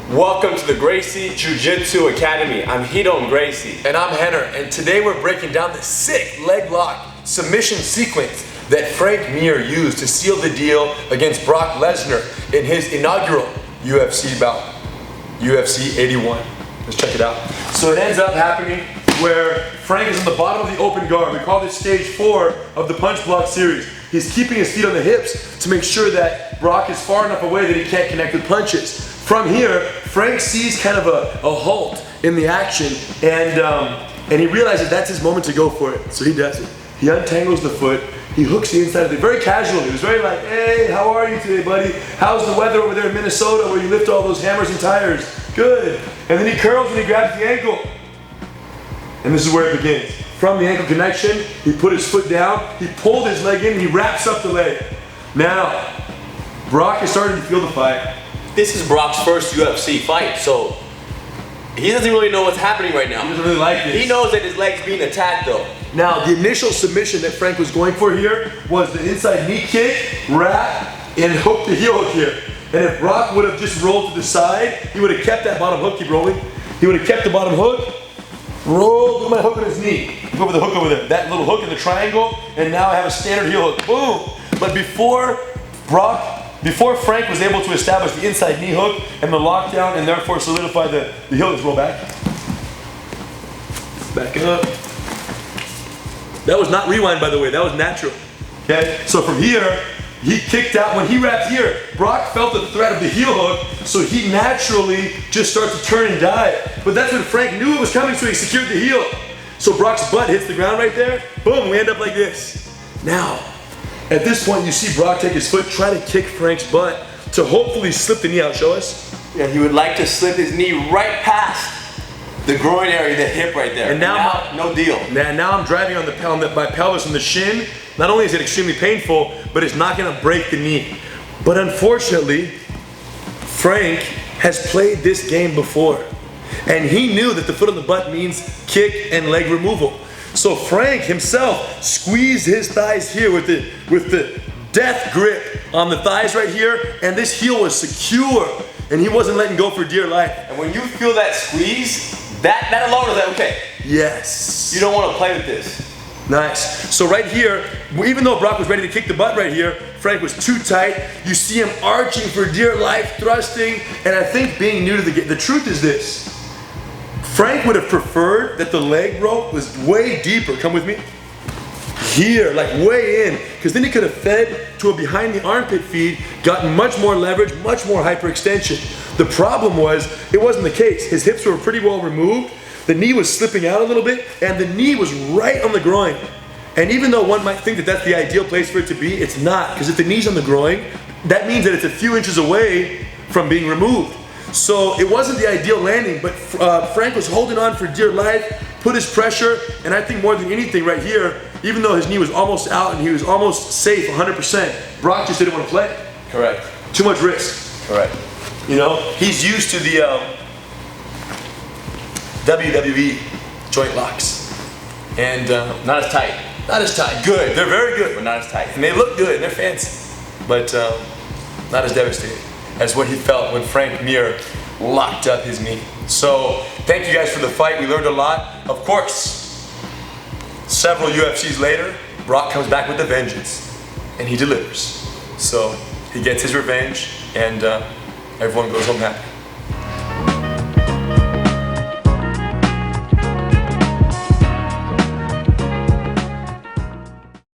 Welcome to the Gracie Jiu-Jitsu Academy. I'm Hidon Gracie. And I'm Henner, and today we're breaking down the sick leg lock submission sequence that Frank Mir used to seal the deal against Brock Lesnar in his inaugural UFC bout, UFC 81. Let's check it out. So it ends up happening where Frank is on the bottom of the open guard. We call this stage 4 of the punch block series. He's keeping his feet on the hips to make sure that Brock is far enough away that he can't connect with punches. From here, Frank sees kind of a halt in the action, and he realizes that's his moment to go for it. So he does it. He untangles the foot. He hooks the inside of it very casually. He was very like, hey, how are you today, buddy? How's the weather over there in Minnesota where you lift all those hammers and tires? Good. And then he curls and he grabs the ankle. And this is where it begins. From the ankle connection, he put his foot down, he pulled his leg in, and he wraps up the leg. Now, Brock is starting to feel the fight. This is Brock's first UFC fight, so he doesn't really know what's happening right now. He doesn't really like this. He knows that his leg's being attacked though. Now, the initial submission that Frank was going for here was the inside knee kick, wrap, and hook the heel hook here. And if Brock would have just rolled to the side, he would have kept that bottom hook, keep rolling. He would have kept the bottom hook, rolled with my hook on his knee. Go with the hook over there. That little hook in the triangle, and now I have a standard heel hook. Boom! But before Frank was able to establish the inside knee hook and the lockdown and therefore solidify the heel, let's roll back. Back up. That was not rewind, by the way, that was natural. Okay, so from here, he kicked out. When he wrapped here, Brock felt the threat of the heel hook, so he naturally just starts to turn and dive. But that's when Frank knew it was coming, so he secured the heel. So Brock's butt hits the ground right there. Boom, we end up like this. Now, at this point, you see Brock take his foot, try to kick Frank's butt to hopefully slip the knee out. Show us. Yeah, he would like to slip his knee right past the groin area, the hip right there. And now no deal. Now I'm driving on my pelvis and the shin. Not only is it extremely painful, but it's not gonna break the knee. But unfortunately, Frank has played this game before. And he knew that the foot on the butt means kick and leg removal. So Frank himself squeezed his thighs here with the death grip on the thighs right here, and this heel was secure, and he wasn't letting go for dear life. And when you feel that squeeze, that alone is like, okay. Yes. You don't want to play with this. Nice. So right here, even though Brock was ready to kick the butt right here, Frank was too tight. You see him arching for dear life, thrusting, and I think being new to the game, the truth is this. Frank would have preferred that the leg rope was way deeper. Come with me. Here, like way in, because then he could have fed to a behind the armpit feed, gotten much more leverage, much more hyperextension. The problem was, it wasn't the case. His hips were pretty well removed. The knee was slipping out a little bit, and the knee was right on the groin. And even though one might think that that's the ideal place for it to be, it's not, because if the knee's on the groin, that means that it's a few inches away from being removed. So it wasn't the ideal landing, but Frank was holding on for dear life, put his pressure, and I think more than anything right here, even though his knee was almost out and he was almost safe 100%, Brock just didn't want to play. Correct. Too much risk. Correct. You know, he's used to the WWE joint locks. And not as tight. Not as tight. Good. They're very good. But not as tight. And they look good and they're fancy. But not as devastating as what he felt when Frank Mir locked up his knee. So, thank you guys for the fight. We learned a lot. Of course, several UFCs later, Brock comes back with a vengeance. And he delivers. So, he gets his revenge and everyone goes home happy.